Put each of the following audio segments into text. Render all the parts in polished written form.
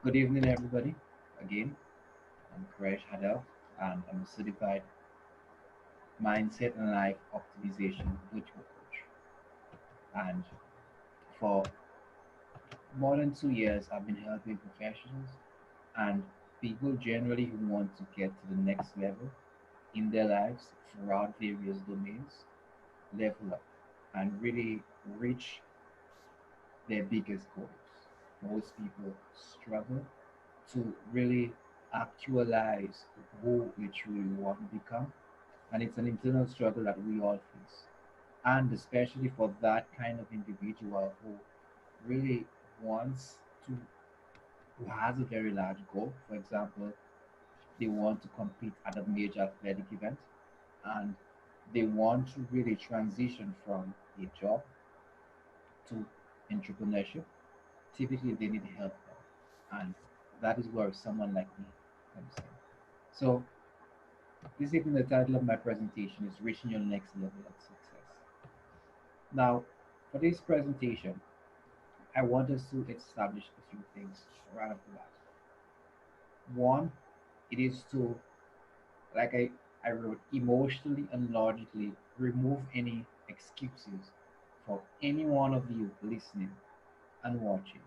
Good evening, everybody. Again, I'm Craige Hardel, and I'm a certified mindset and life optimization virtual coach. And for more than 2 years, I've been helping professionals and people generally who want to get to the next level in their lives throughout various domains, level up, and really reach their biggest goals. Most people struggle to really actualize who we truly want to become. And it's an internal struggle that we all face. And especially for that kind of individual who really wants to, who has a very large goal. For example, they want to compete at a major athletic event and they want to really transition from a job to entrepreneurship. Typically, they need help there. And that is where someone like me comes in. So, this evening, the title of my presentation is Reaching Your Next Level of Success. Now, for this presentation, I want us to establish a few things right off the bat. One, it is to, like I wrote, emotionally and logically remove any excuses for any one of you listening and watching,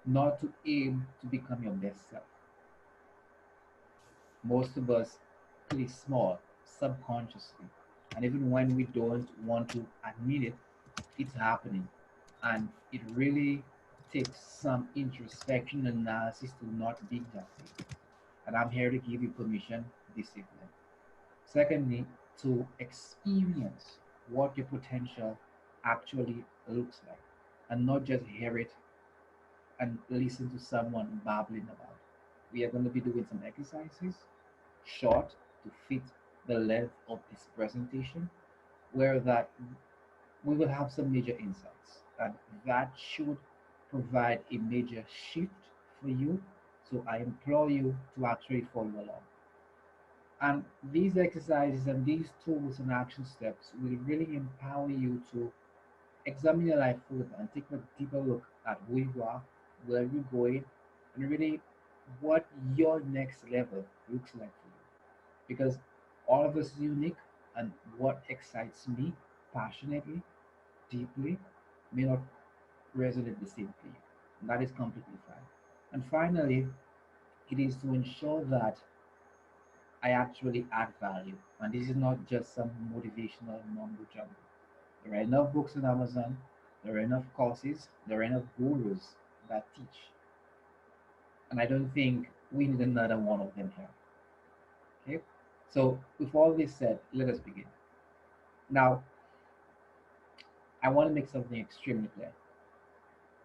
not to aim to become your best self. Most of us play small subconsciously, and even when we don't want to admit it, it's happening. And it really takes some introspection and analysis to not be that way. And I'm here to give you permission this evening. Secondly, to experience what your potential actually looks like and not just hear it and listen to someone babbling about. We are going to be doing some exercises, short to fit the length of this presentation, where that we will have some major insights, and that should provide a major shift for you. So I implore you to actually follow along. And these exercises and these tools and action steps will really empower you to examine your life further and take a deeper look at who you are, where you're going, and really what your next level looks like for you. Because all of us is unique, and what excites me passionately, deeply, may not resonate the same for you. And that is completely fine. And finally, it is to ensure that I actually add value. And this is not just some motivational mumbo jumbo. There are enough books on Amazon, there are enough courses, there are enough gurus that teach. And I don't think we need another one of them here. Okay? So, with all this said, let us begin. Now, I want to make something extremely clear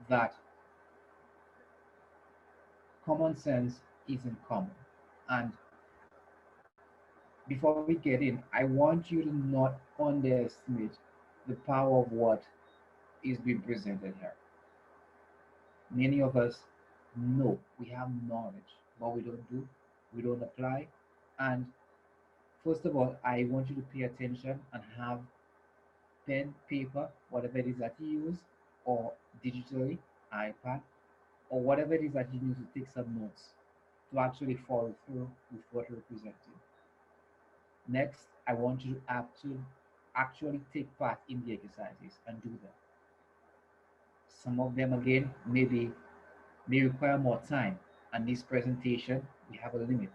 that common sense isn't common. And before we get in, I want you to not underestimate the power of what is being presented here. Many of us know we have knowledge, but we don't do, we don't apply. And first of all, I want you to pay attention and have pen, paper, whatever it is that you use, or digitally, iPad, or whatever it is that you use to take some notes to actually follow through with what we're presenting. Next, I want you to actually take part in the exercises and do them. Some of them again may require more time, and this presentation we have a limit.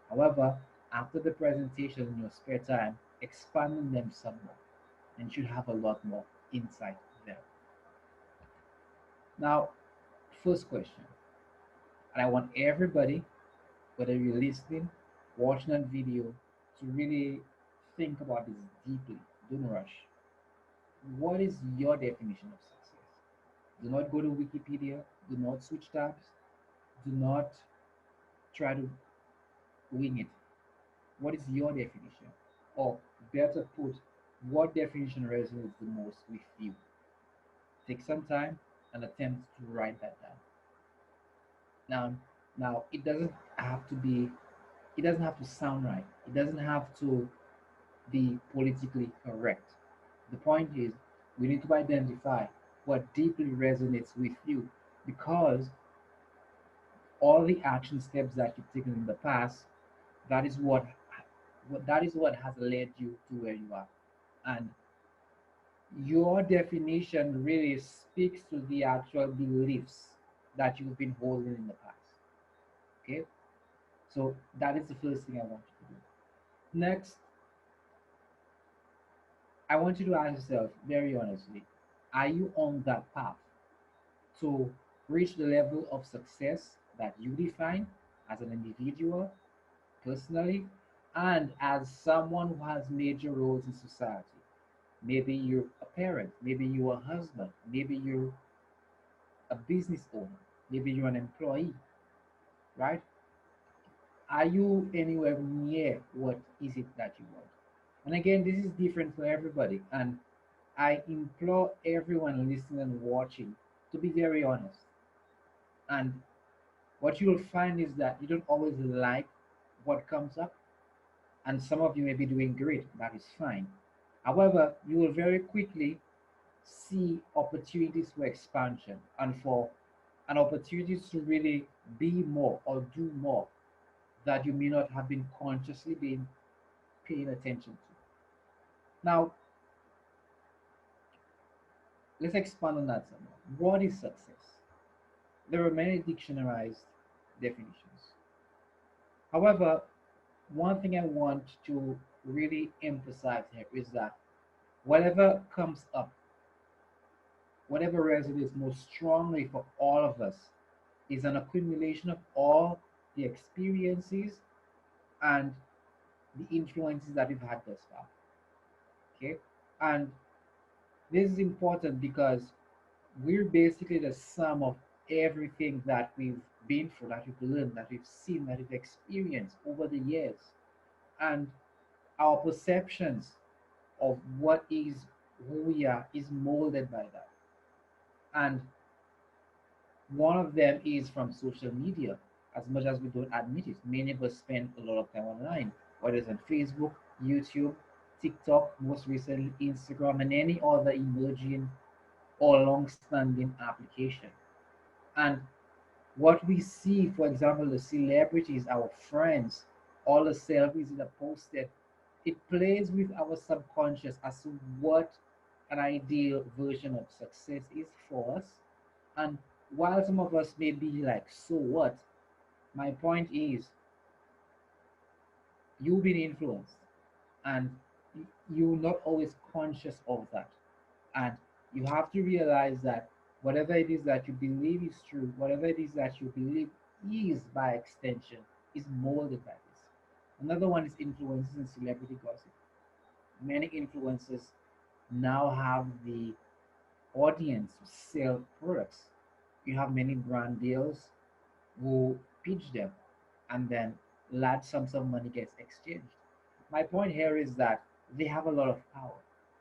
However, after the presentation in your spare time, expanding them some more, and you should have a lot more insight there. Now, first question, and I want everybody, whether you're listening, watching that video, to really think about this deeply. Don't rush. What is your definition of success? Do not go to Wikipedia. Do not switch tabs. Do not try to wing it. What is your definition? Or better put, what definition resonates the most with you? Take some time and attempt to write that down. Now, now it doesn't have to be, it doesn't have to sound right. It doesn't have to be politically correct. The point is, we need to identify what deeply resonates with you because all the action steps that you've taken in the past, that is what has led you to where you are. And your definition really speaks to the actual beliefs that you've been holding in the past. Okay, so that is the first thing I want you to do. Next, I want you to ask yourself very honestly, are you on that path to reach the level of success that you define as an individual, personally, and as someone who has major roles in society? Maybe you're a parent, maybe you're a husband, maybe you're a business owner, maybe you're an employee, right? Are you anywhere near what is it that you want? And again, this is different for everybody. And I implore everyone listening and watching to be very honest. And what you will find is that you don't always like what comes up, and some of you may be doing great. That is fine. However, you will very quickly see opportunities for expansion and for an opportunities to really be more or do more that you may not have been consciously being paying attention to. Now, let's expand on that some more. What is success? There are many dictionarized definitions. However, one thing I want to really emphasize here is that whatever comes up, whatever resonates most strongly for all of us, is an accumulation of all the experiences and the influences that we've had thus far. Okay, and this is important because we're basically the sum of everything that we've been through, that we've learned, that we've seen, that we've experienced over the years. And our perceptions of what is who we are is molded by that. And one of them is from social media. As much as we don't admit it, many of us spend a lot of time online, whether it's on Facebook, YouTube, TikTok, most recently Instagram, and any other emerging or long-standing application. And what we see, for example, the celebrities, our friends, all the selfies that are posted, it plays with our subconscious as to what an ideal version of success is for us. And while some of us may be like, so what? My point is, you've been influenced and you're not always conscious of that. And you have to realize that whatever it is that you believe is true, whatever it is that you believe is by extension, is molded by this. Another one is influences and celebrity gossip. Many influencers now have the audience to sell products. You have many brand deals who pitch them, and then large sums of money gets exchanged. My point here is that they have a lot of power,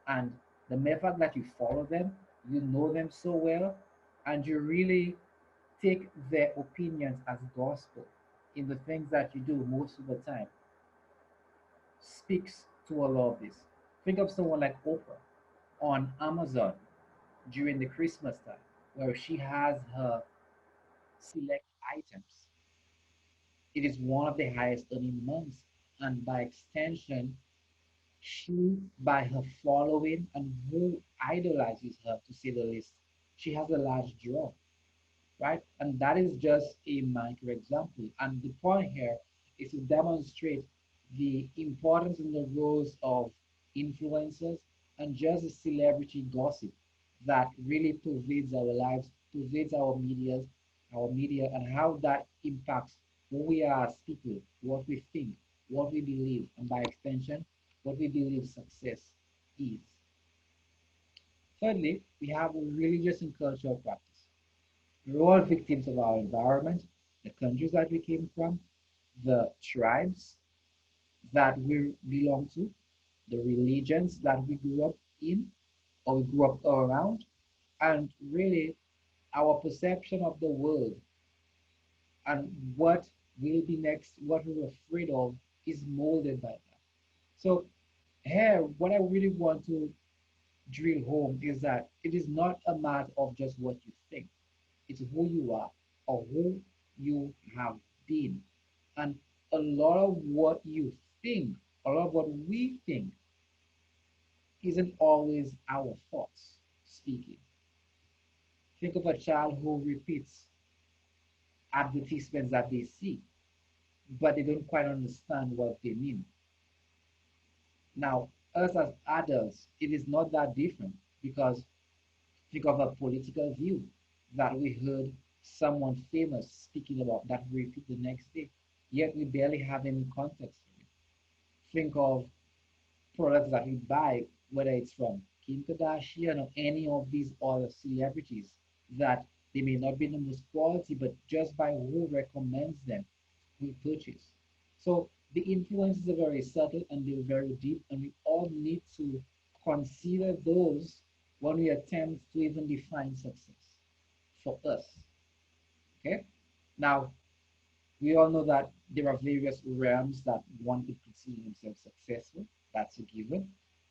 and the mere fact that you follow them, you know them so well, and you really take their opinions as gospel in the things that you do most of the time speaks to a lot of this. Think of someone like Oprah on Amazon during the Christmas time, where she has her select items. It is one of the highest earning months, and by extension, she, by her following and who idolizes her, to say the least, she has a large draw, right? And that is just a micro example. And the point here is to demonstrate the importance and the roles of influencers and just the celebrity gossip that really pervades our lives, pervades our media, and how that impacts who we are as people, what we think, what we believe, and by extension, what we believe success is. Thirdly, we have religious and cultural practice. We're all victims of our environment, the countries that we came from, the tribes that we belong to, the religions that we grew up in or we grew up around, and really our perception of the world and what will be next, what we're afraid of, is molded by that. So, here, what I really want to drill home is that it is not a matter of just what you think, it's who you are or who you have been. And a lot of what you think, a lot of what we think, isn't always our thoughts speaking. Think of a child who repeats advertisements that they see, but they don't quite understand what they mean. Now, us as adults, it is not that different because think of a political view that we heard someone famous speaking about that we repeat the next day, yet we barely have any context for it. Think of products that we buy, whether it's from Kim Kardashian or any of these other celebrities, that they may not be the most quality, but just by who recommends them, we purchase. So the influences are very subtle and they're very deep, and we all need to consider those when we attempt to even define success for us. Okay? Now, we all know that there are various realms that one could consider themselves successful. That's a given.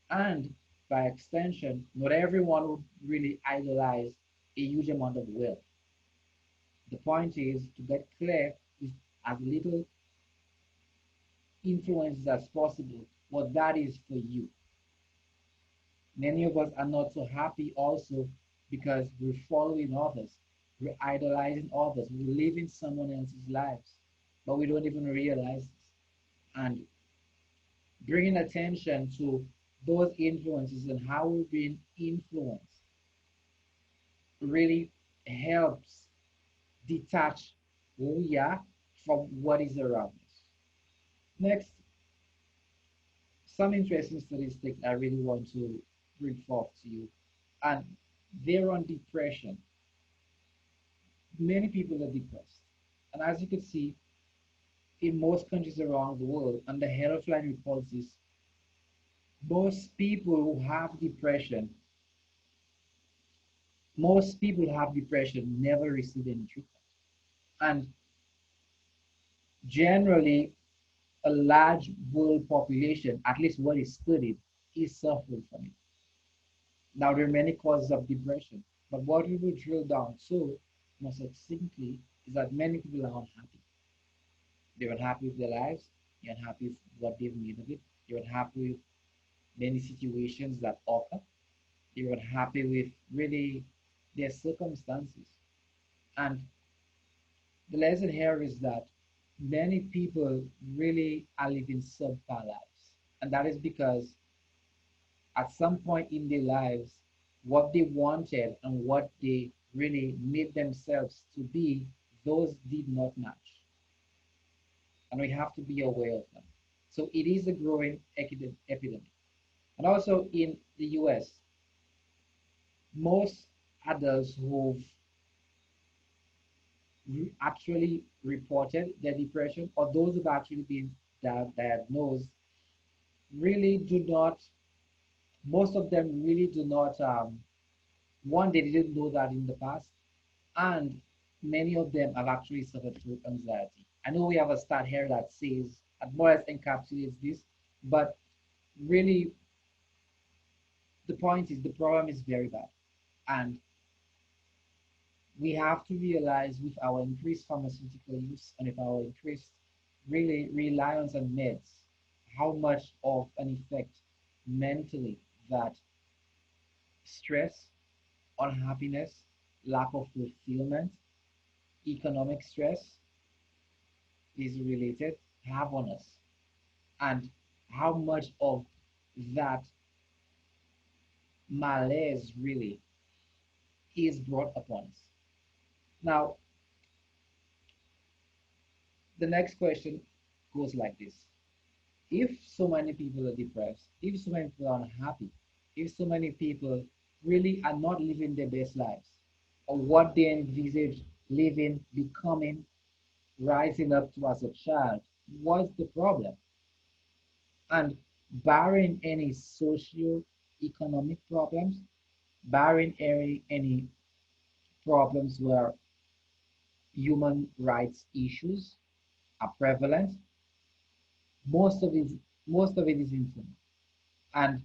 And by extension, not everyone would really idolize a huge amount of wealth. The point is to get clear with as little influences as possible what that is for you. Many of us are not so happy also because we're following others, we're idolizing others, we're living someone else's lives, but we don't even realize this. And bringing attention to those influences and how we're being influenced really helps detach who we are from what is around us. Next, some interesting statistics I really want to bring forth to you, and they're on depression. Many people are depressed, and as you can see, in most countries around the world, and the healthline reports this, most people who have depression, most people who have depression never receive any treatment. And generally, a large world population, at least what is studied, is suffering from it. Now, there are many causes of depression, but what we will drill down to more succinctly is that many people are unhappy. They're unhappy with their lives, they're unhappy with what they've made of it, they're unhappy with many situations that occur, they're unhappy with really their circumstances. And the lesson here is that many people really are living subpar lives. And that is because at some point in their lives, what they wanted and what they really made themselves to be, those did not match. And we have to be aware of them. So it is a growing epidemic. And also in the US, most adults who've actually reported their depression or those who've actually been diagnosed really do not, most of them really do not, one, they didn't know that in the past, and many of them have actually suffered through anxiety. I know we have a stat here that says, that more or less encapsulates this, but really the point is the problem is very bad. And we have to realize with our increased pharmaceutical use and with our increased really reliance on meds, how much of an effect mentally that stress, unhappiness, lack of fulfillment, economic stress is related have on us, and how much of that malaise really is brought upon us. Now, the next question goes like this. If so many people are depressed, if so many people are unhappy, if so many people really are not living their best lives, or what they envisage living, becoming, rising up to as a child, what's the problem? And barring any socio-economic problems, barring any problems where human rights issues are prevalent, most of it most of it is informal. And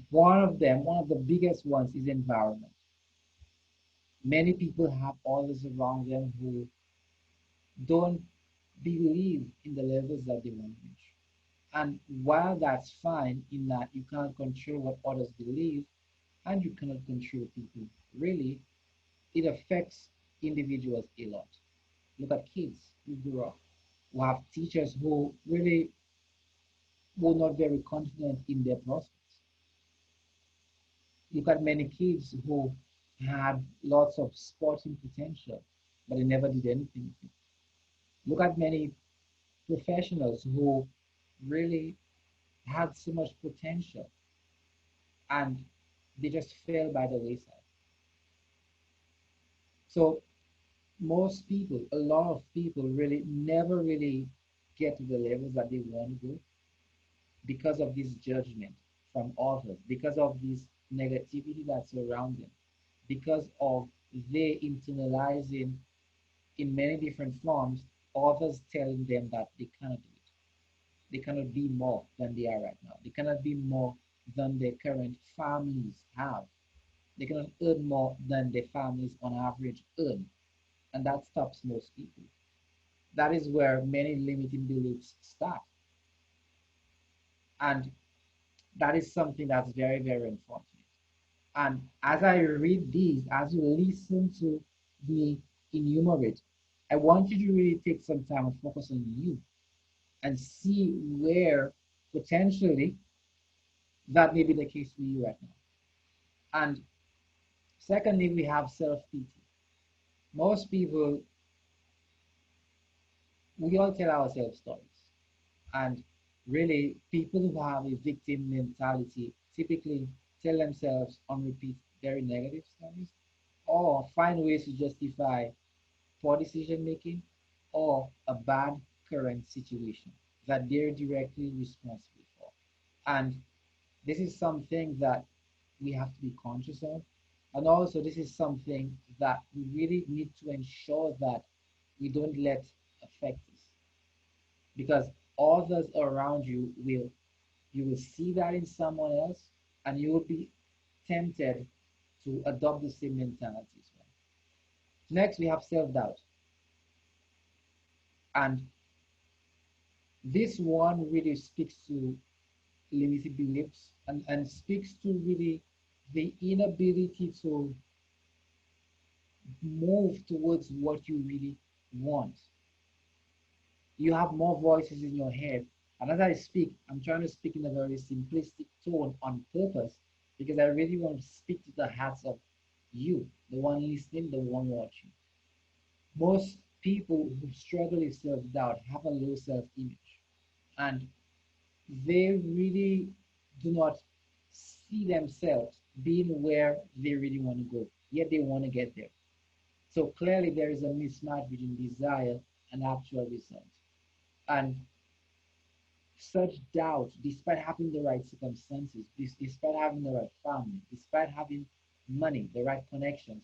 one of them, one of the biggest ones is environment. Many people have others around them who don't believe in the levels that they want to reach. And while that's fine, in that you cannot control what others believe and you cannot control people, really, it affects individuals a lot. Look at kids who grow up, who have teachers who really were not very confident in their prospects. Look at many kids who had lots of sporting potential, but they never did anything with it. Look at many professionals who really had so much potential and they just fell by the wayside. So most people, a lot of people really never really get to the levels that they want to go because of this judgment from others, because of this negativity that's around them, because of they internalizing in many different forms others telling them that they cannot do it. They cannot be more than they are right now. They cannot be more than their current families have. They cannot earn more than their families on average earn. And that stops most people. That is where many limiting beliefs start. And that is something that's very, very unfortunate. And as I read these, as you listen to me enumerate, I want you to really take some time and focus on you and see where potentially that may be the case for you right now. And secondly, we have self pity. Most people, we all tell ourselves stories. And really, people who have a victim mentality typically tell themselves on repeat very negative stories or find ways to justify poor decision making or a bad current situation that they're directly responsible for. And this is something that we have to be conscious of. And also, this is something that we really need to ensure that we don't let affect us because others around you will see that in someone else and you will be tempted to adopt the same mentality as well. Next, we have self-doubt. And this one really speaks to limited beliefs and speaks to really the inability to move towards what you really want. You have more voices in your head. And as I speak, I'm trying to speak in a very simplistic tone on purpose because I really want to speak to the hearts of you, the one listening, the one watching. Most people who struggle with self doubt have a low self image and they really do not see themselves being where they really want to go, yet they want to get there. So clearly, there is a mismatch between desire and actual result. And such doubt, despite having the right circumstances, despite having the right family, despite having money, the right connections,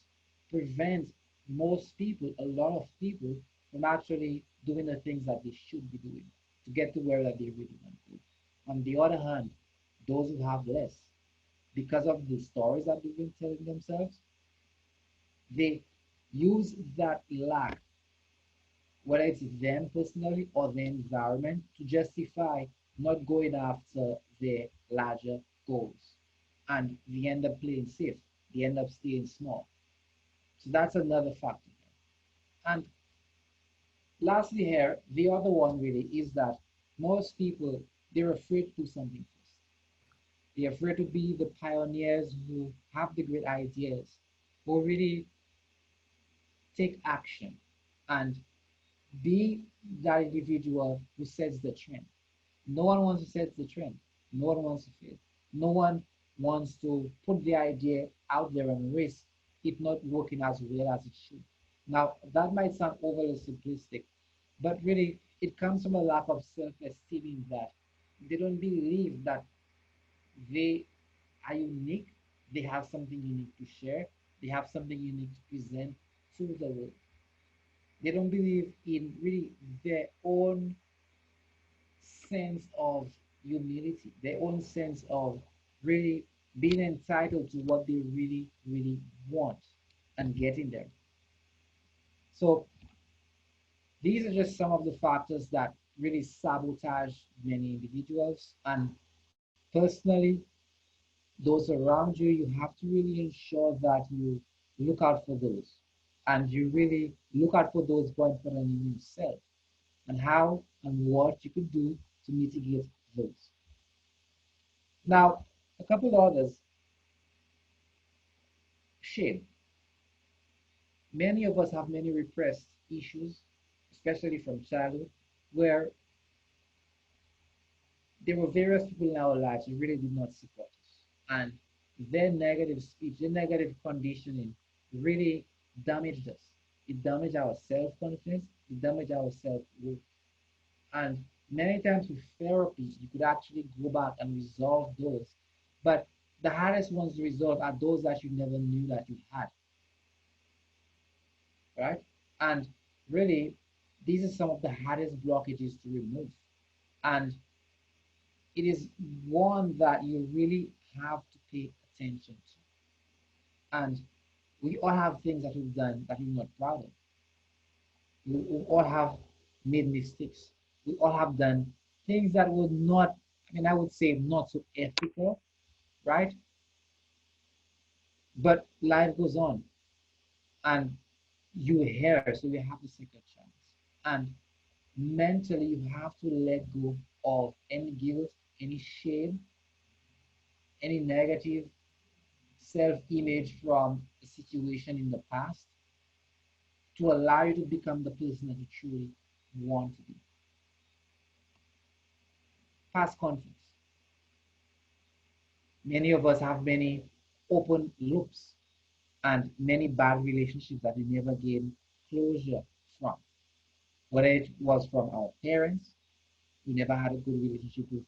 prevents most people, a lot of people, from actually doing the things that they should be doing to get to where that they really want to go. On the other hand, those who have less, because of the stories that they've been telling themselves, they use that lack, whether it's them personally or the environment, to justify not going after their larger goals. And they end up playing safe, they end up staying small. So that's another factor here. And lastly, here, the other one really is that most people they're afraid to do something first. They're afraid to be the pioneers who have the great ideas, who really take action and be that individual who sets the trend. No one wants to set the trend. No one wants to fail. No one wants to put the idea out there and risk it not working as well as it should. Now, that might sound overly simplistic, but really it comes from a lack of self-esteem in that they don't believe that they are unique, they have something unique to share, they have something unique to present to the world. They don't believe in really their own sense of humility, their own sense of really being entitled to what they really, really want. and getting there. So these are just some of the factors that really sabotage many individuals. And personally, those around you, you have to really ensure that you look out for those. And you really look out for those more important in yourself and how and what you could do to mitigate those. Now, a couple others, shame. Many of us have many repressed issues, especially from childhood, where there were various people in our lives who really did not support us. And their negative speech, their negative conditioning really damaged us. It damaged our self confidence, it damaged our self worth. And many times with therapy, you could actually go back and resolve those. But the hardest ones to resolve are those that you never knew that you had, right? And really, these are some of the hardest blockages to remove. And it is one that you really have to pay attention to. And we all have things that we've done that we're not proud of. We all have made mistakes. We all have done things that were not, I mean, I would say not so ethical, right? But life goes on and you're here, so you have to take a chance. And mentally, you have to let go of any guilt, any shame, any negative self-image from a situation in the past to allow you to become the person that you truly want to be. Past conflicts. Many of us have many open loops and many bad relationships that we never gain closure from. Whether it was from our parents, we never had a good relationship with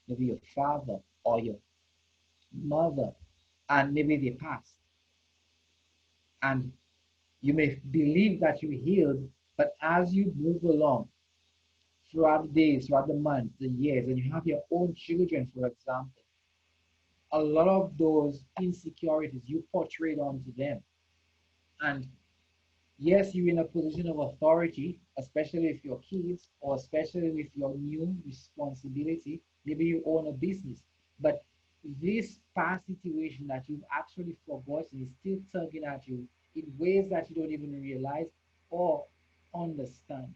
maybe your father or your mother, and maybe they passed. And you may believe that you healed, but as you move along throughout the days, throughout the months, the years, and you have your own children, for example, a lot of those insecurities you portrayed onto them. And yes, you're in a position of authority, especially with your kids, or especially with your new responsibility. Maybe you own a business, but this past situation that you've actually forgotten is still tugging at you in ways that you don't even realize or understand.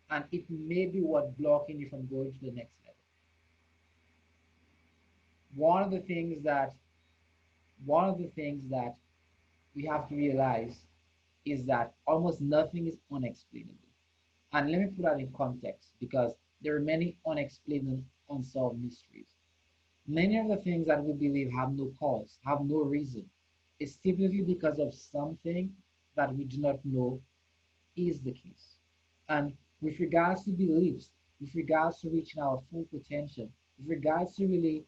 And it may be what blocking you from going to the next level. One of the things that one of the things that we have to realize is that almost nothing is unexplainable. And let me put that in context because there are many unexplained and unsolved mysteries. Many of the things that we believe have no cause, have no reason. It's typically because of something that we do not know is the case. And with regards to beliefs, with regards to reaching our full potential, with regards to really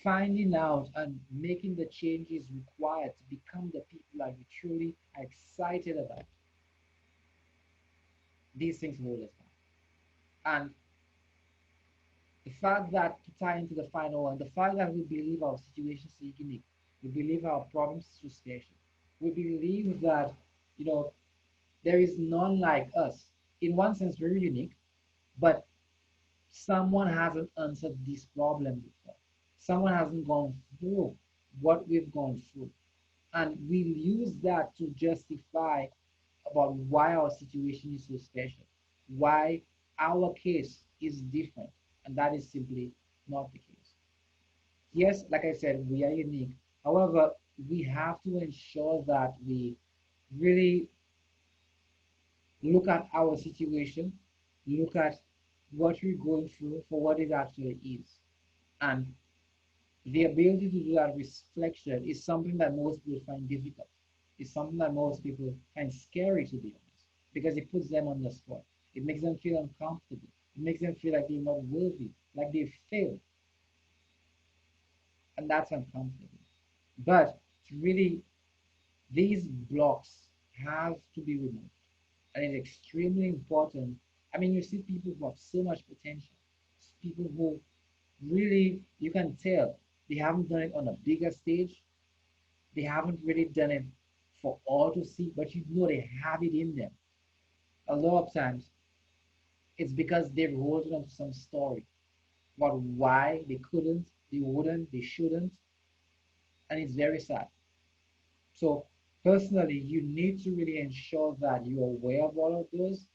finding out and making the changes required to become the people that we truly are excited about, these things hold us back. And the fact that, to tie into the final one, the fact that we believe our situation is so unique, we believe our problems are so special, we believe that, you know, there is none like us. In one sense, we're unique, but someone hasn't answered this problem before. Someone hasn't gone through what we've gone through. And we use that to justify about why our situation is so special, why our case is different. And that is simply not the case. Yes, like I said, we are unique. However, we have to ensure that we really look at our situation, look at what we're going through for what it actually is. And the ability to do that reflection is something that most people find difficult. It's something that most people find scary, to be honest, because it puts them on the spot. It makes them feel uncomfortable. It makes them feel like they're not worthy, like they failed, and that's uncomfortable. But really, these blocks have to be removed, and it's extremely important. I mean, you see people who have so much potential, people who really you can tell they haven't done it on a bigger stage, They haven't really done it for all to see, but you know they have it in them. A lot of times, it's because they're holding on to some story about why they couldn't, they wouldn't, they shouldn't, and it's very sad. So, personally, you need to really ensure that you're aware of all of those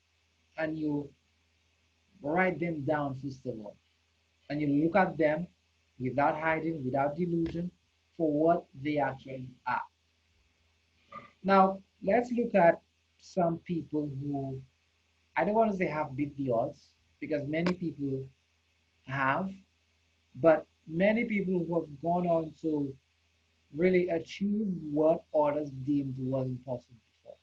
and you write them down first of all. And you look at them without hiding, without delusion, for what they actually are. Now, let's look at some people who I don't want to say have beat the odds because many people have, but many people who have gone on to really achieve what others deemed was impossible before.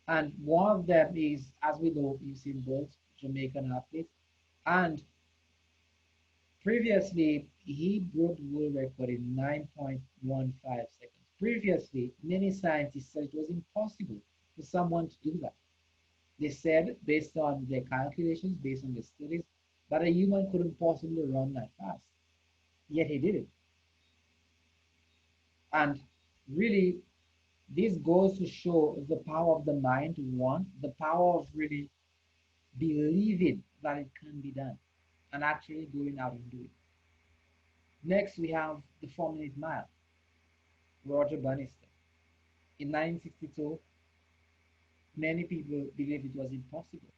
And one of them is, as we know, Usain Bolt, Jamaican athlete. And previously, he broke the world record in 9.15 seconds. Previously, many scientists said it was impossible for someone to do that. They said, based on their calculations, based on their studies, that a human couldn't possibly run that fast. Yet he did it. And really, this goes to show the power of the mind, one, the power of really believing that it can be done and actually going out and do it. Next, we have the 4 minute mile, Roger Bannister. In 1962, many people believed it was impossible.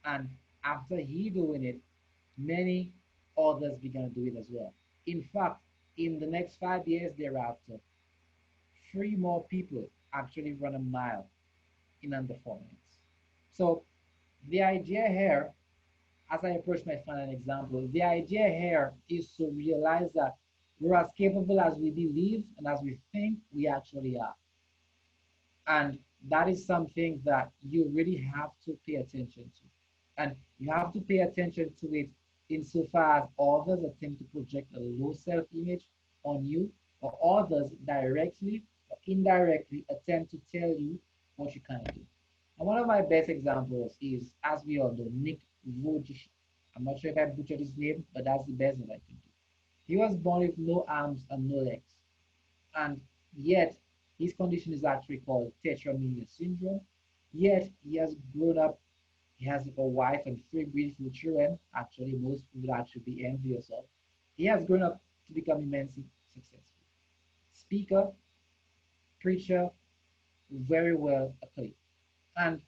And after he doing it, many others began to do it as well. In fact, in the next 5 years thereafter, three more people actually run a mile in under 4 minutes. So the idea here, as I approach my final example, the idea here is to realize that we're as capable as we believe and as we think we actually are. And that is something that you really have to pay attention to. And you have to pay attention to it insofar as others attempt to project a low self image on you, or others directly or indirectly attempt to tell you what you can't do. And one of my best examples is, as we all know, Nick Vujicic. I'm not sure if I butchered his name, but that's the best that I can do. He was born with no arms and no legs, and yet his condition is actually called tetramilia syndrome. Yet he has grown up, he has a wife and three beautiful children. Actually, most people would actually be envious of. He has grown up to become immensely successful. Speaker, preacher, very well accomplished. And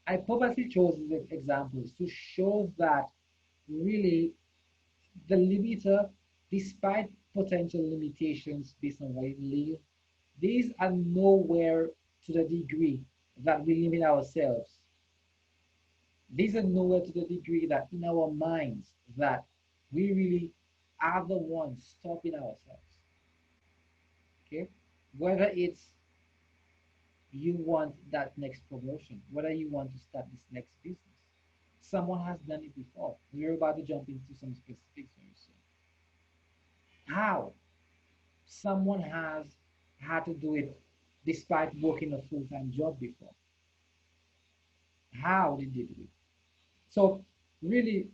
I purposely chose these examples to show that really the limiter, despite potential limitations based on where you live, these are nowhere to the degree that we limit ourselves. These are nowhere to the degree that in our minds that we really are the ones stopping ourselves. Okay? Whether it's you want that next promotion, whether you want to start this next business, someone has done it before. We're about to jump into some specifics very soon. How? Someone has had to do it despite working a full-time job before. How did they do it? So really,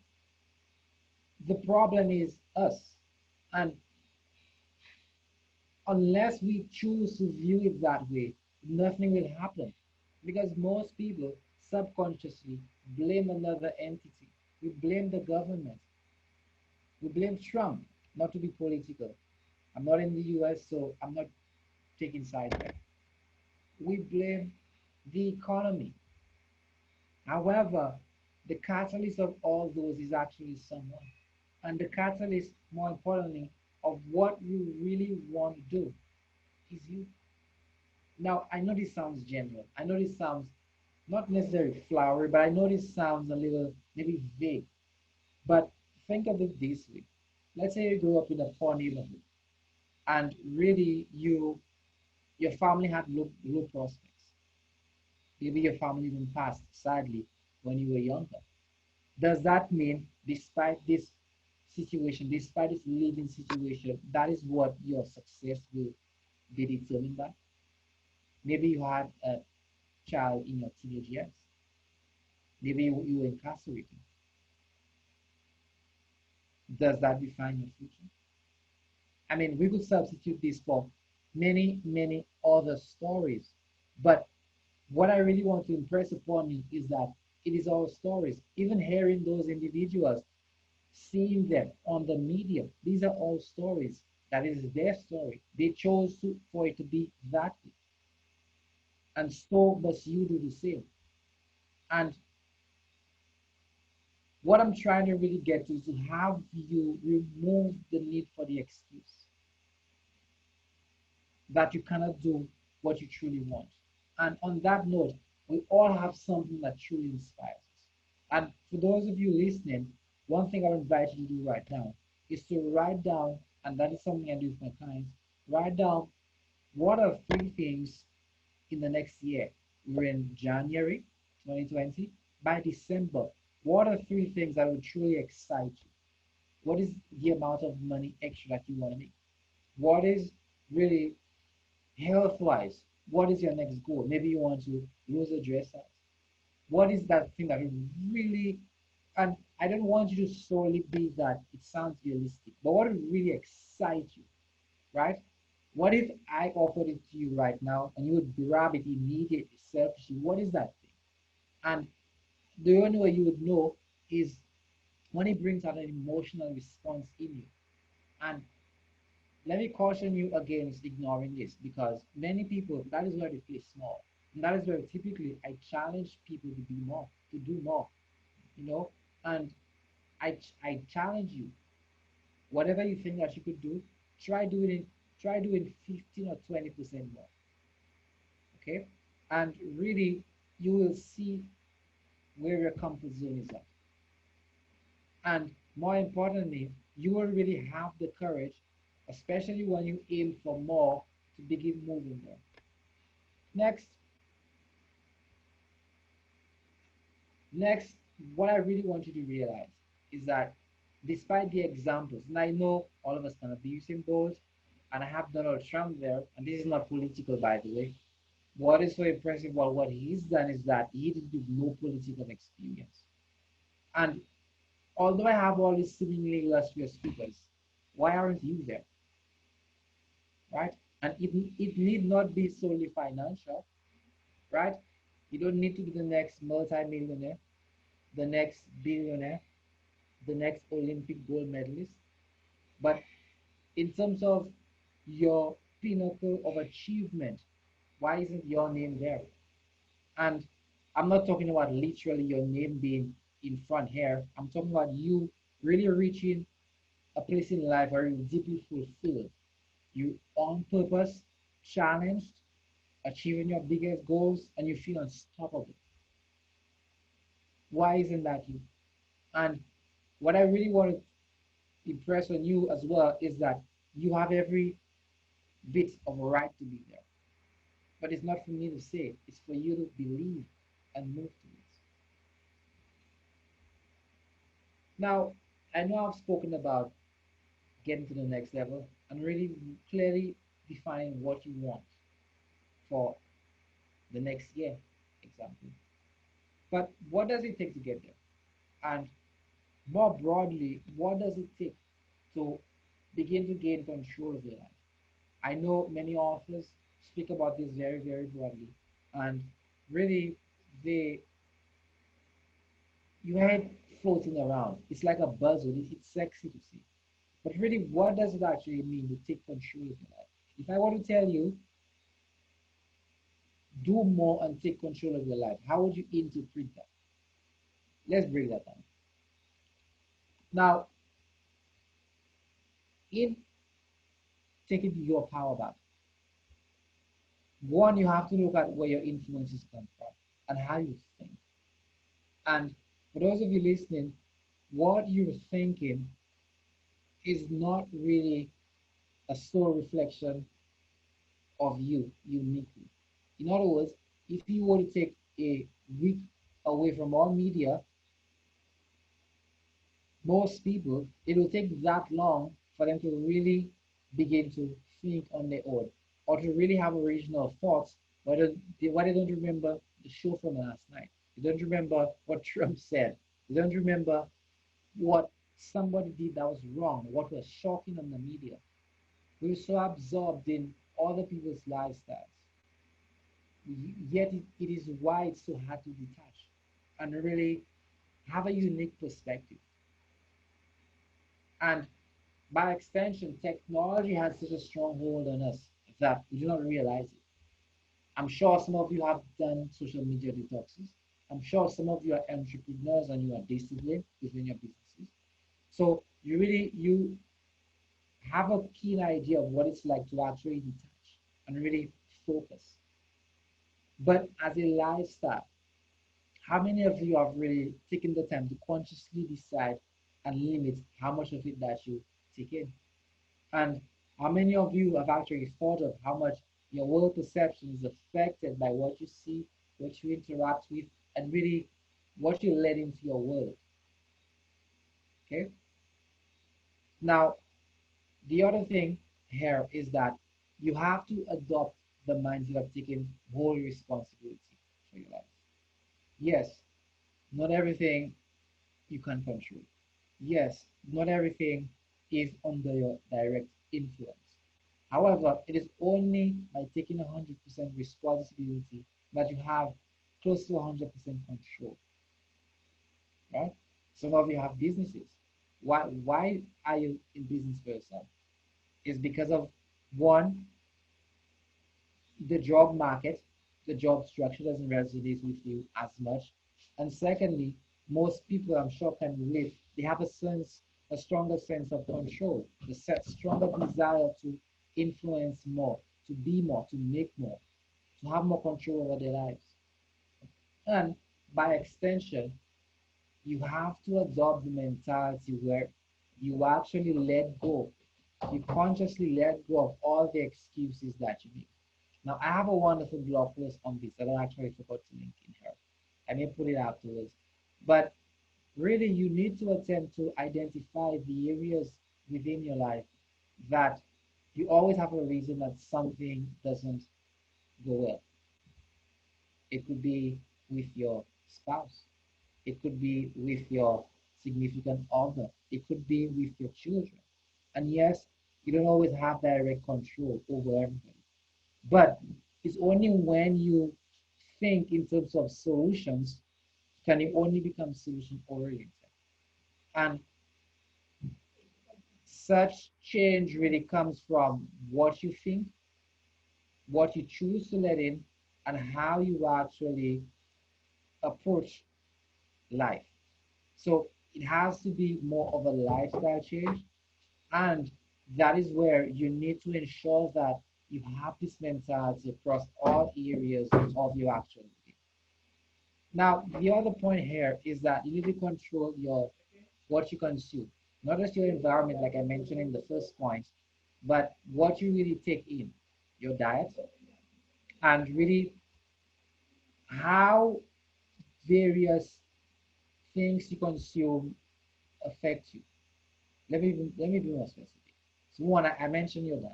the problem is us. And unless we choose to view it that way, nothing will happen. Because most people subconsciously blame another entity. We blame the government. We blame Trump, not to be political. I'm not in the US, so I'm not taking sides there. We blame the economy. However, the catalyst of all those is actually someone. And the catalyst, more importantly, of what you really want to do is you. Now, I know this sounds general. I know this sounds not necessarily flowery, but I know this sounds a little maybe vague. But think of it this way. Let's say you grew up in a poor neighborhood and really your family had low prospects. Maybe your family even passed sadly when you were younger. Does that mean despite this situation, despite this living situation, that is what your success will be determined by? Maybe you had a child in your teenage years. Maybe you were incarcerated. Does that define your future? I mean, we could substitute this for many other stories. But what I really want to impress upon you is that it is all stories. Even hearing those individuals, seeing them on the media, these are all stories. That is their story. They chose for it to be that way. And so must you do the same. And what I'm trying to really get to is to have you remove the need for the excuse that you cannot do what you truly want. And on that note, we all have something that truly inspires us. And for those of you listening, one thing I would invite you to do right now is to write down, and that is something I do with my clients, write down what are three things in the next year. We're in January 2020. By December, what are three things that would truly excite you? What is the amount of money extra that you want to make? What is really health wise? What is your next goal? Maybe you want to lose a dress size. What is that thing that would really, and I don't want you to solely be that it sounds realistic, but what would really excite you, right? What if I offered it to you right now and you would grab it immediately, selfishly? What is that thing? And the only way you would know is when it brings out an emotional response in you. And let me caution you against ignoring this because many people, that is where they play small. And that is where typically I challenge people to be more, to do more, you know. And I challenge you, whatever you think that you could do, try doing it, try doing 15 or 20% more. Okay? And really, you will see where your comfort zone is at. And more importantly, you will really have the courage, especially when you aim for more, to begin moving there. Next, next, what I really want you to realize is that despite the examples, and I know all of us cannot be using those, and I have Donald Trump there, and this is not political, by the way. What is so impressive about what he's done is that he did with no political experience. And although I have all these seemingly illustrious speakers, why aren't you there? Right? And it need not be solely financial, right? You don't need to be the next multi-millionaire, the next billionaire, the next Olympic gold medalist. But in terms of your pinnacle of achievement, why isn't your name there? And I'm not talking about literally your name being in front here. I'm talking about you really reaching a place in life where you're deeply fulfilled. You on purpose, challenged, achieving your biggest goals, and you feel unstoppable. Why isn't that you? And what I really want to impress on you as well is that you have every bit of a right to be there. But it's not for me to say, it's for you to believe and move to it. Now, I know I've spoken about getting to the next level and really clearly defining what you want for the next year, example. But what does it take to get there? And more broadly, what does it take to begin to gain control of your life? I know many authors speak about this very broadly, and really, they you had floating around. It's like a buzzword. It's sexy to see, but really, what does it actually mean to take control of your life? If I want to tell you, do more and take control of your life, how would you interpret that? Let's break that down. Now, in taking your power back, one, you have to look at where your influences come from and how you think. And for those of you listening, what you're thinking is not really a sole reflection of you uniquely. In other words, if you were to take a week away from all media, most people, it will take that long for them to really begin to think on their own or to really have original thoughts, why they don't remember the show from last night. They don't remember what Trump said. They don't remember what somebody did that was wrong, what was shocking on the media. We're so absorbed in other people's lifestyles, yet it is why it's so hard to detach and really have a unique perspective. And by extension, technology has such a strong hold on us that we do not realize it. I'm sure some of you have done social media detoxes. I'm sure some of you are entrepreneurs and you are disciplined within your businesses. So you have a keen idea of what it's like to actually detach and really focus. But as a lifestyle, how many of you have really taken the time to consciously decide and limit how much of it that you take in? And how many of you have actually thought of how much your world perception is affected by what you see, what you interact with, and really what you let into your world? Okay. Now, the other thing here is that you have to adopt the mindset of taking whole responsibility for your life. Yes, not everything you can control. Yes, not everything is under your direct influence. However, it is only by taking 100% responsibility that you have close to 100% control, right? Some of you have businesses. Why are you in business for yourself? It's because of one, the job market, the job structure doesn't resonate with you as much. And secondly, most people I'm sure can relate, they have a stronger sense of control, stronger desire to influence more, to be more, to make more, to have more control over their lives. And by extension, you have to adopt the mentality where you actually let go. You consciously let go of all the excuses that you make. Now, I have a wonderful blog post on this that I actually forgot to link in here. I may put it afterwards. But really, you need to attempt to identify the areas within your life that you always have a reason that something doesn't go well. It could be with your spouse, it could be with your significant other, it could be with your children. And yes, you don't always have direct control over everything. But it's only when you think in terms of solutions can you only become solution oriented. And such change really comes from what you think, what you choose to let in, and how you actually approach life. So it has to be more of a lifestyle change. And that is where you need to ensure that you have this mentality across all areas of your actual living. Now, the other point here is that you need to control your what you consume, not just your environment, like I mentioned in the first point, but what you really take in, your diet, and really how various things you consume affect you. Let me be more specific. So one, I mentioned your diet.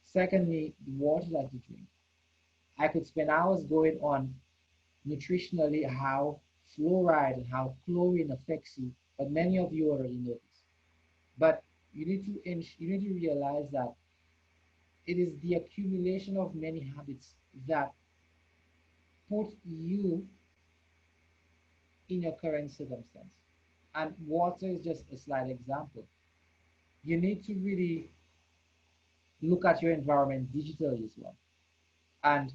Secondly, the water that you drink. I could spend hours going on nutritionally how fluoride and how chlorine affects you, but many of you already know this. But you need to realize that it is the accumulation of many habits that put you in your current circumstance. And water is just a slight example. You need to really look at your environment digitally as well. And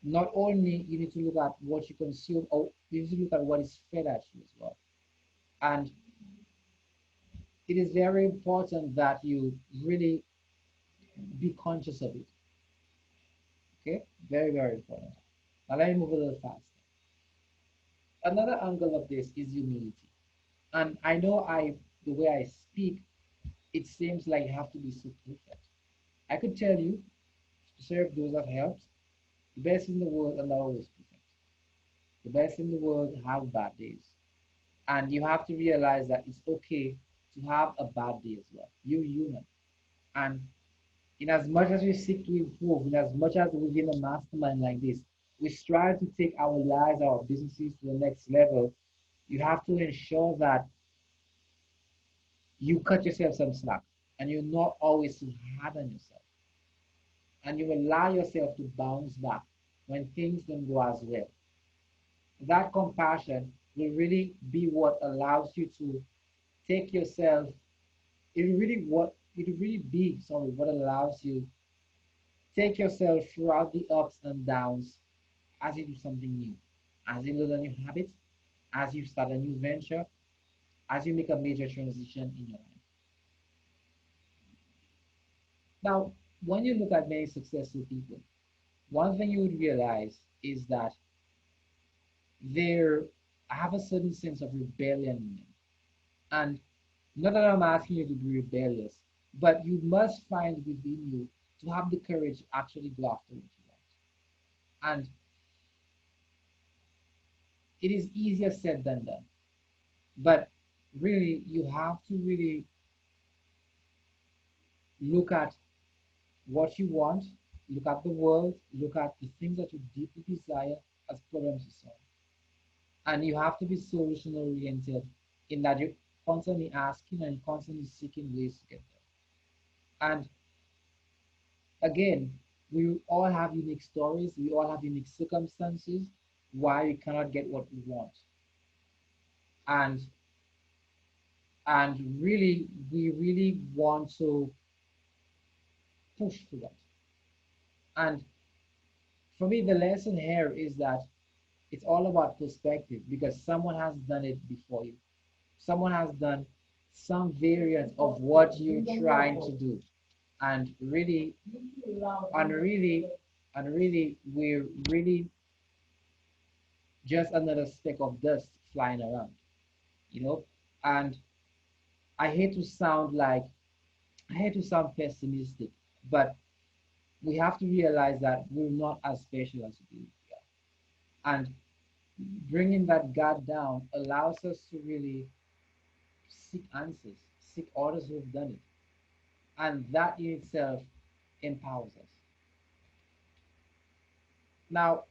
not only you need to look at what you consume, or you need to look at what is fed at you as well. And it is very important that you really be conscious of it. Okay, very, very important. Now let me move a little faster. Another angle of this is humility. And I know the way I speak, it seems like you have to be so perfect. I could tell you to serve those that helped, the best in the world are not always perfect. The best in the world have bad days. And you have to realize that it's okay to have a bad day as well. You're human. And in as much as we seek to improve, in as much as within a mastermind like this, we strive to take our lives, our businesses to the next level, you have to ensure that you cut yourself some slack and you're not always too hard on yourself. and you allow yourself to bounce back when things don't go as well. That compassion will really be what allows you to take yourself. It will really be sorry what allows you take yourself throughout the ups and downs as you do something new, as you learn a new habit, as you start a new venture, as you make a major transition in your life. Now, when you look at many successful people, one thing you would realize is that they have a certain sense of rebellion in them. And not that I'm asking you to be rebellious, but you must find within you to have the courage to actually go after what you want. And it is easier said than done. But really, you have to really look at what you want, look at the world, look at the things that you deeply desire as problems to solve. And you have to be solution oriented in that you're constantly asking and constantly seeking ways to get there. And again, we all have unique stories, we all have unique circumstances why we cannot get what we want. And and really we really want to push for that. And for me, the lesson here is that it's all about perspective because someone has done it before you. Someone has done some variant of what you're trying to do. And really, and really, and really, we're really just another speck of dust flying around, you know? And I hate to sound like, I hate to sound pessimistic, but we have to realize that we're not as special as we believe we are. And bringing that guard down allows us to really seek answers, seek others who have done it. And that in itself empowers us. Now,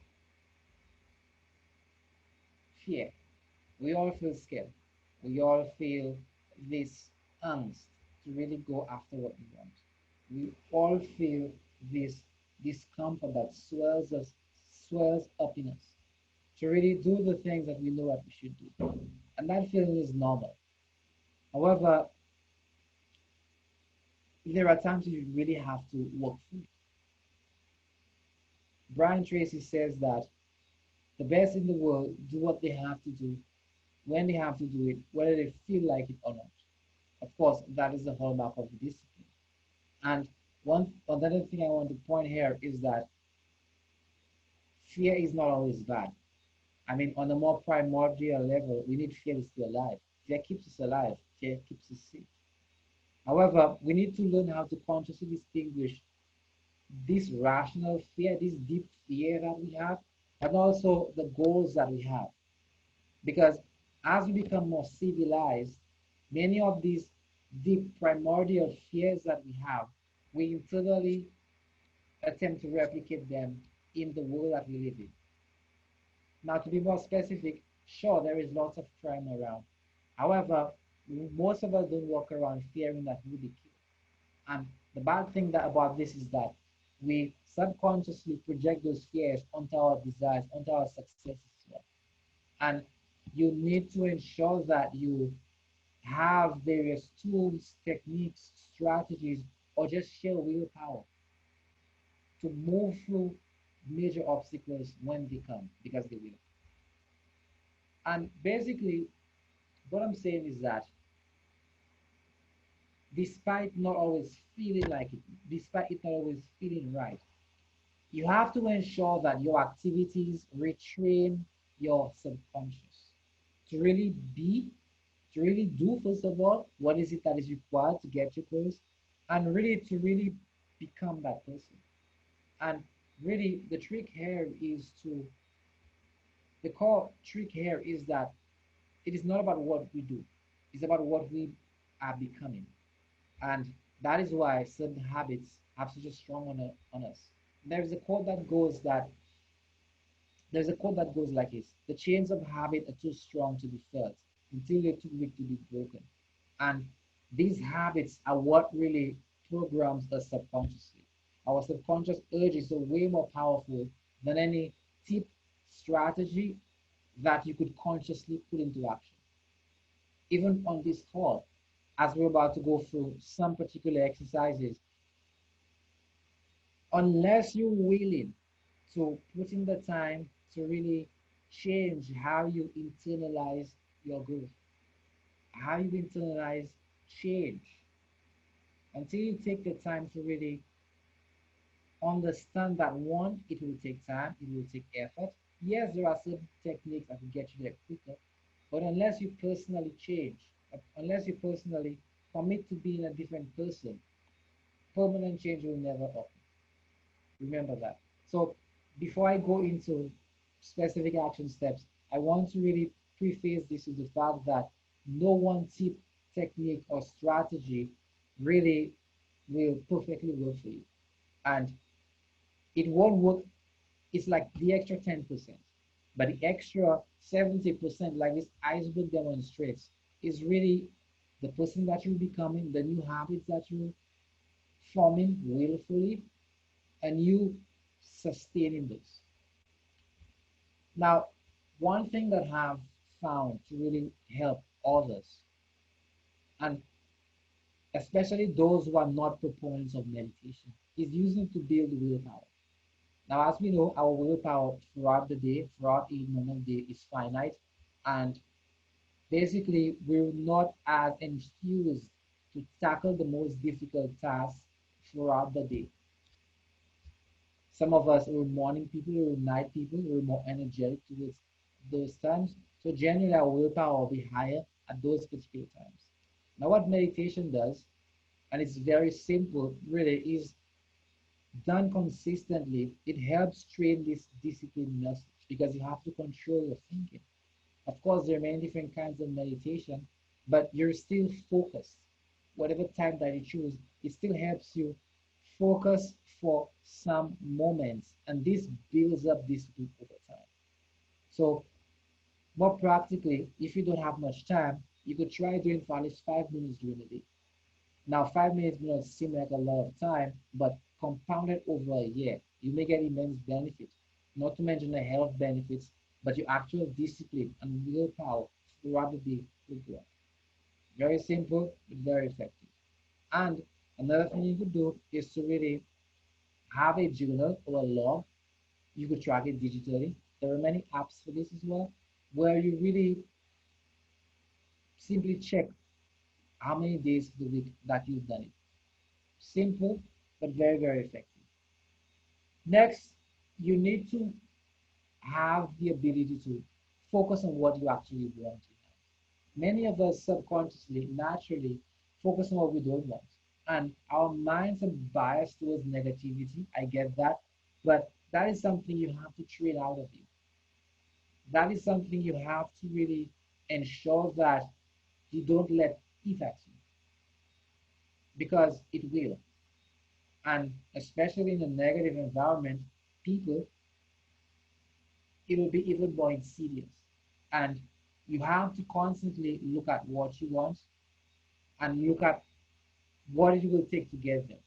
fear. We all feel scared. We all feel this angst to really go after what we want. We all feel this discomfort that swells up in us to really do the things that we know that we should do. And that feeling is normal. However, there are times you really have to work through it. Brian Tracy says that the best in the world do what they have to do when they have to do it, whether they feel like it or not. Of course, that is the hallmark of the discipline. And one another thing I want to point here is that fear is not always bad. I mean, on a more primordial level, we need fear to stay alive. Fear keeps us alive. Fear keeps us safe. However, we need to learn how to consciously distinguish this rational fear, this deep fear that we have, and also the goals that we have. Because as we become more civilized, many of these deep primordial fears that we have, we internally attempt to replicate them in the world that we live in. Now, to be more specific, sure, there is lots of crime around. However, most of us don't walk around fearing that we'll be killed. And the bad thing about this is that we subconsciously project those fears onto our desires, onto our successes as well. And you need to ensure that you have various tools, techniques, strategies, or just sheer willpower to move through major obstacles when they come, because they will. And basically, what I'm saying is that despite not always feeling like it, despite it not always feeling right, you have to ensure that your activities retrain your subconscious to really be, to really do, first of all, what is it that is required to get you close, and really to really become that person. And really, the core trick here is that it is not about what we do, it's about what we are becoming. And that is why certain habits have such a strong on us. There's a quote that goes that there's a quote that goes like this: the chains of habit are too strong to be felt until they're too weak to be broken. And these habits are what really programs us subconsciously. Our subconscious urges are way more powerful than any tip strategy that you could consciously put into action. Even on this call, as we're about to go through some particular exercises, unless you're willing to put in the time to really change how you internalize your growth, how you internalize change, until you take the time to really understand that one, it will take time, it will take effort. Yes, there are certain techniques that will get you there quicker, but unless you personally change, unless you personally commit to being a different person, permanent change will never happen. Remember that. So before I go into specific action steps, I want to really preface this with the fact that no one tip, technique, or strategy really will perfectly work for you. And it won't work. It's like the extra 10%. But the extra 70%, like this iceberg demonstrates, is really the person that you're becoming, the new habits that you're forming willfully, and you sustaining this. Now, one thing that I've found to really help others, and especially those who are not proponents of meditation, is using to build willpower. Now, as we know, our willpower throughout the day, throughout a normal day, is finite, and basically, we're not as enthused to tackle the most difficult tasks throughout the day. Some of us are morning people, we're night people, we're more energetic towards those times. So generally, our willpower will be higher at those particular times. Now, what meditation does, and it's very simple, really, is done consistently. It helps train this discipline muscle because you have to control your thinking. Of course, there are many different kinds of meditation, but you're still focused. Whatever time that you choose, it still helps you focus for some moments, and this builds up discipline over time. So, more practically, if you don't have much time, you could try doing for at least 5 minutes during the day. Now, 5 minutes may not seem like a lot of time, but compounded over a year, you may get immense benefits, not to mention the health benefits, but your actual discipline and willpower throughout the day will grow. Very simple, but very effective. And another thing you could do is to really have a journal or a log. You could track it digitally. There are many apps for this as well, where you really simply check how many days of the week that you've done it. Simple, but very, very effective. Next, you need to have the ability to focus on what you actually want in life. Many of us subconsciously, naturally focus on what we don't want. And our minds are biased towards negativity. I get that. But that is something you have to train out of you. That is something you have to really ensure that you don't let it at you because it will. And especially in a negative environment, people, it will be even more insidious. And you have to constantly look at what you want and look at what it will take to get there.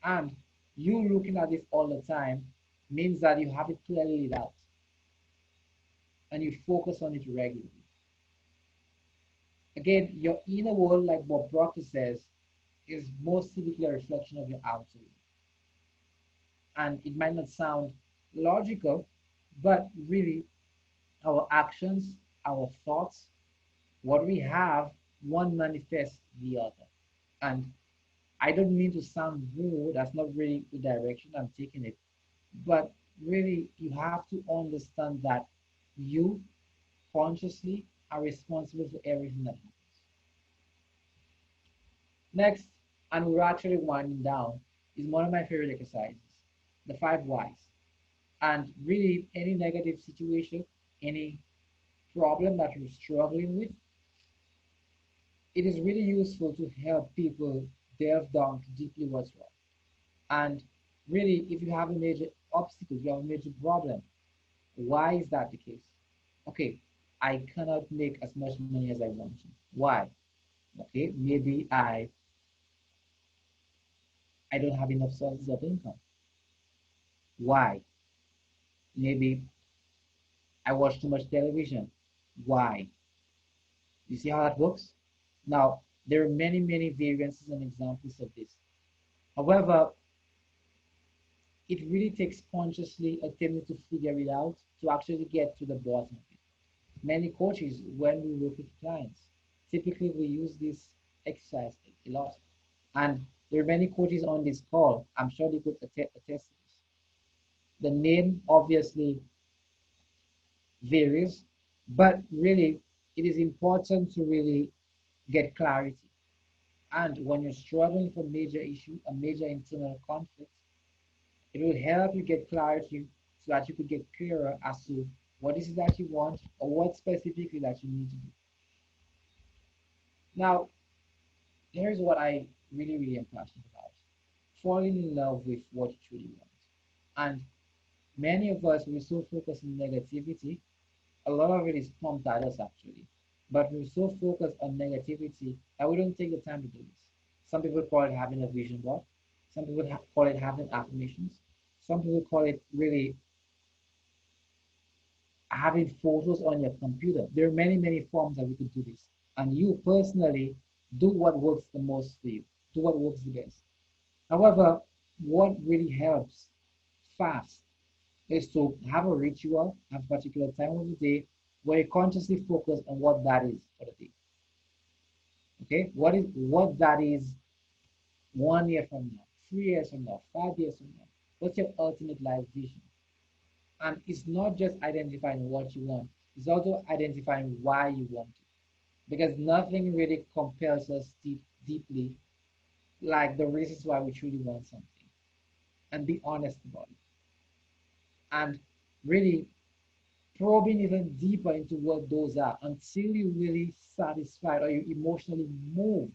And you looking at this all the time means that you have it clearly laid out and you focus on it regularly. Again, your inner world, like Bob Proctor says, is most typically a reflection of your outer world. And it might not sound logical, but really, our actions, our thoughts, what we have, one manifests the other. And I don't mean to sound rude, that's not really the direction I'm taking it. But really, you have to understand that you consciously are responsible for everything that happens. Next, and we're actually winding down, is one of my favorite exercises, the five whys. And really, any negative situation, any problem that you're struggling with, it is really useful to help people delve down to deeply what's wrong. And really, if you have a major obstacle, you have a major problem, why is that the case? Okay, I cannot make as much money as I want to. Why? Okay, maybe I don't have enough sources of income. Why? Maybe I watch too much television. Why? You see how that works? Now, there are many, many variances and examples of this. However, it really takes consciously attempting to figure it out to actually get to the bottom of it. Many coaches, when we work with clients, typically we use this exercise a lot. And there are many coaches on this call. I'm sure they could attest to this. The name obviously varies, but really it is important to really get clarity. And when you're struggling with a major issue, a major internal conflict, it will help you get clarity so that you could get clearer as to what is it that you want or what specifically that you need to do. Now, here's what I really, really am passionate about. Falling in love with what you truly want. And many of us, we're so focused on negativity. A lot of it is pumped at us actually. But we're so focused on negativity that we don't take the time to do this. Some people call it having a vision board. Some people call it having affirmations. Some people call it really having photos on your computer. There are many, many forms that we could do this. And you personally do what works the most for you. Do what works the best. However, what really helps fast is to have a ritual, have a particular time of the day where you consciously focus on what that is for the day. Okay? What that is 1 year from now, 3 years from now, 5 years from now. What's your ultimate life vision? And it's not just identifying what you want, it's also identifying why you want it. Because nothing really compels us deeply like the reasons why we truly want something. And be honest about it. And really probing even deeper into what those are until you really satisfied or you emotionally moved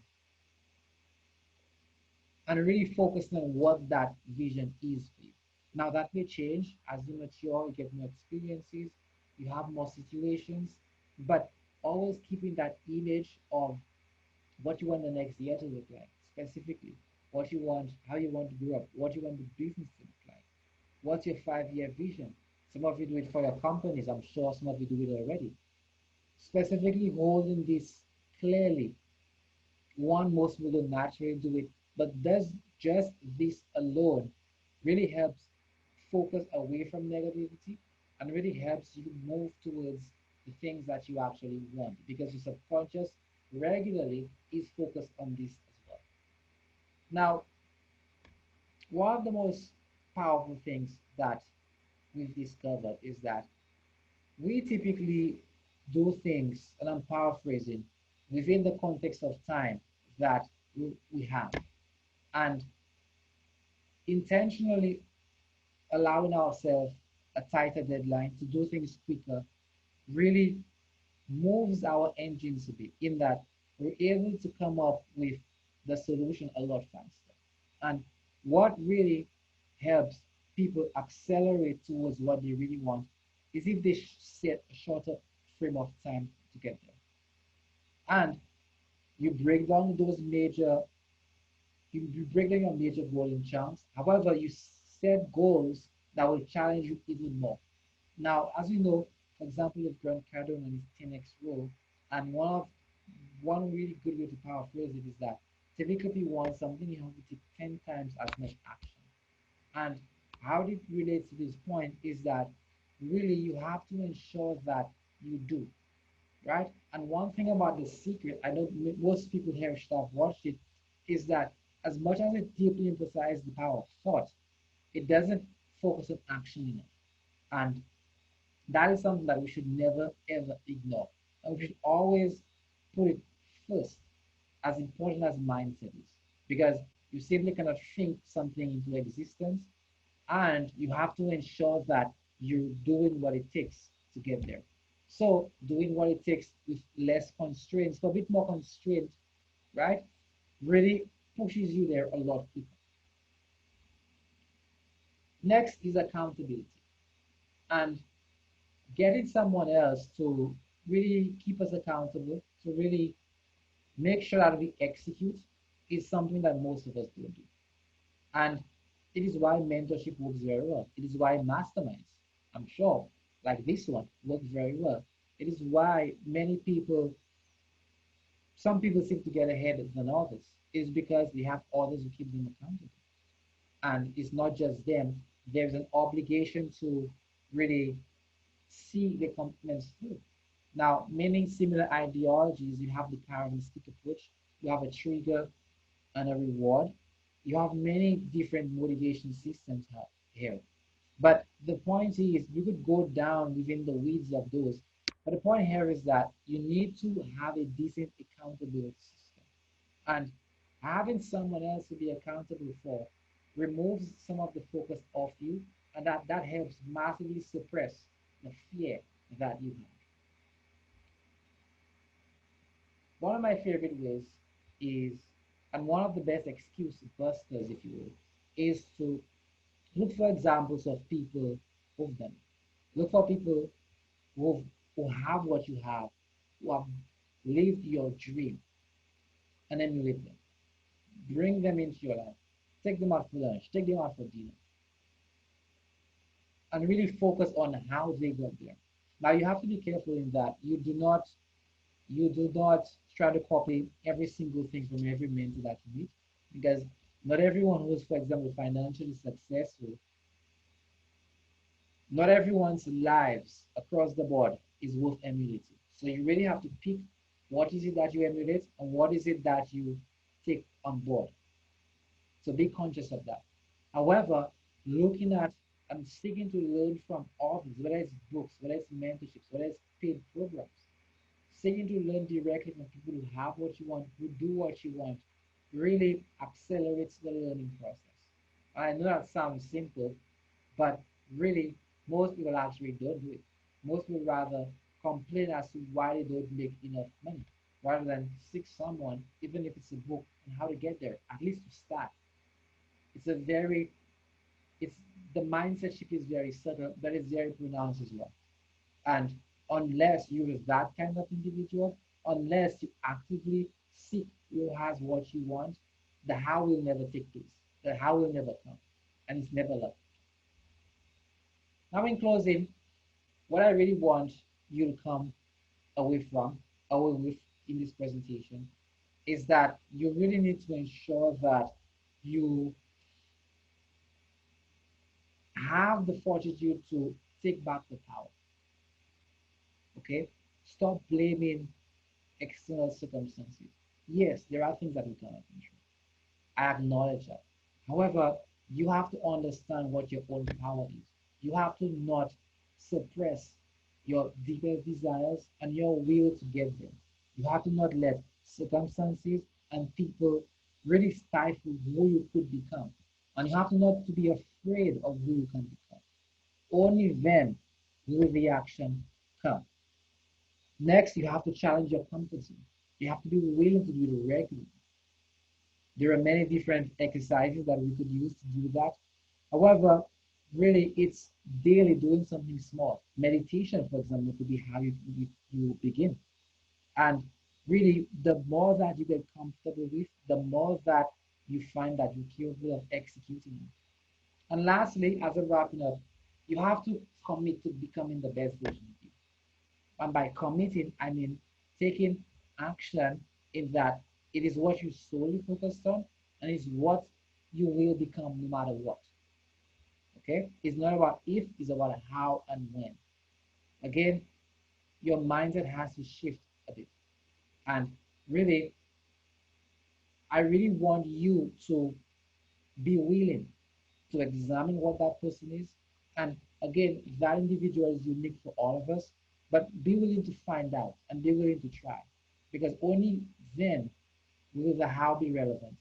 and really focusing on what that vision is for you. Now that may change as you mature, you get more experiences, you have more situations, but always keeping that image of what you want the next year to look like, specifically what you want, how you want to grow up, what you want the business to look like, what's your 5 year vision. Some of you do it for your companies, I'm sure some of you do it already. Specifically holding this clearly. One, most people don't naturally do it, but does just this alone really helps focus away from negativity and really helps you move towards the things that you actually want because your subconscious regularly is focused on this as well. Now, one of the most powerful things that we've discovered is that we typically do things, and I'm paraphrasing, within the context of time that we have. And intentionally allowing ourselves a tighter deadline to do things quicker really moves our engines a bit in that we're able to come up with the solution a lot faster. And what really helps people accelerate towards what they really want is if they set a shorter frame of time to get there. And you break down those major you break down your major goal in chunks. However, you set goals that will challenge you even more. Now, as you know, for example, of Grant Cardone and his 10x rule, and one really good way to paraphrase it is that typically if you want something, you have to take 10 times as much action. And how it relates to this point is that really you have to ensure that you do, right? And one thing about The Secret, I know most people here should have watched it, is that as much as it deeply emphasizes the power of thought, it doesn't focus on action enough. And that is something that we should never ever ignore. And we should always put it first, as important as mindset is. Because you simply cannot think something into existence, and you have to ensure that you're doing what it takes to get there. So doing what it takes with less constraints, so a bit more constraint, right? Really pushes you there a lot quicker. Next is accountability. And getting someone else to really keep us accountable, to really make sure that we execute is something that most of us don't do. And it is why mentorship works very well. It is why masterminds, I'm sure, like this one, works very well. It is why many people, some people seem to get ahead than others. It is because they have others who keep them accountable. And it's not just them, there's an obligation to really see the commitments through. Now, many similar ideologies, you have the carrot and stick approach, you have a trigger and a reward. You have many different motivation systems here. But the point is, you could go down within the weeds of those. But the point here is that you need to have a decent accountability system. And having someone else to be accountable for removes some of the focus off you, and that helps massively suppress the fear that you have. One of my favorite ways is, and one of the best excuse busters, if you will, is to look for examples of people who've done it. Look for people who have what you have, who have lived your dream, and emulate them. Bring them into your life. Take them out for lunch, take them out for dinner, and really focus on how they got there. Now you have to be careful in that you do not try to copy every single thing from every mentor that you meet, because not everyone who is, for example, financially successful, not everyone's lives across the board is worth emulating. So you really have to pick what is it that you emulate and what is it that you take on board. So be conscious of that. However, looking at and seeking to learn from others, whether it's books, whether it's mentorships, whether it's paid programs, seeking to learn directly from people who have what you want, who do what you want, really accelerates the learning process. I know that sounds simple, but really, most people actually don't do it. Most people rather complain as to why they don't make enough money, rather than seek someone, even if it's a book, on how to get there, at least to start. It's a very, it's the mindset shift is very subtle, but it's very pronounced as well. And unless you're that kind of individual, unless you actively seek who has what you want, the how will never take place. The how will never come. And it's never love. Now, in closing, what I really want you to come away from, away with in this presentation, is that you really need to ensure that you have the fortitude to take back the power. Okay? Stop blaming external circumstances. Yes, there are things that we cannot control. I acknowledge that. However, you have to understand what your own power is. You have to not suppress your deepest desires and your will to get there. You have to not let circumstances and people really stifle who you could become. And you have to not to be afraid of who you can become. Only then will the action come. Next, you have to challenge your comfort zone. You have to be willing to do it regularly. There are many different exercises that we could use to do that. However, really, it's daily doing something small. Meditation, for example, could be how you begin. And really, the more that you get comfortable with, the more that you find that you're capable of executing it. And lastly, as a wrapping up, you have to commit to becoming the best version of you. And by committing, I mean taking action in that it is what you solely focused on and it's what you will become no matter what. Okay? It's not about if, it's about how and when. Again, your mindset has to shift a bit. And really, I really want you to be willing to examine what that person is. And again, that individual is unique for all of us, but be willing to find out and be willing to try. Because only then will the how be relevant.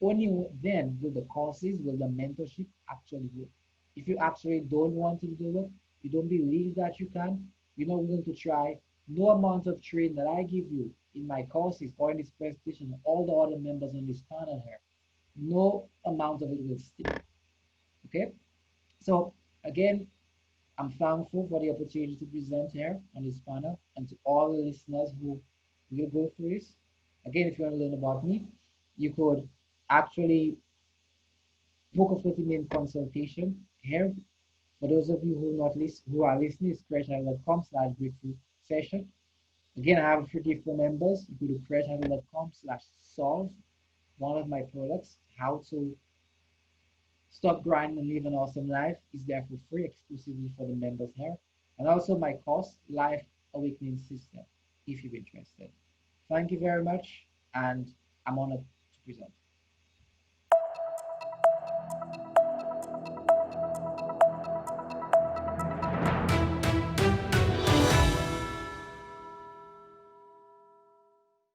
Only then will the courses, will the mentorship actually work. If you actually don't want to do it, you don't believe that you can, you're not willing to try, no amount of training that I give you in my courses or in this presentation, all the other members on this panel here, no amount of it will stick. Okay? So again, I'm thankful for the opportunity to present here on this panel and to all the listeners who will go through this. Again, if you want to learn about me, you could actually book a 30-minute consultation here. For those of you who are listening, it's craigehardel.com/breakthrough session. Again, I have a free gift for members. You go to craigehardel.com/solve. One of my products, how to stop grinding and live an awesome life, is there for free exclusively for the members here. And also my course, Life Awakening System, if you're interested. Thank you very much, and I'm honored to present.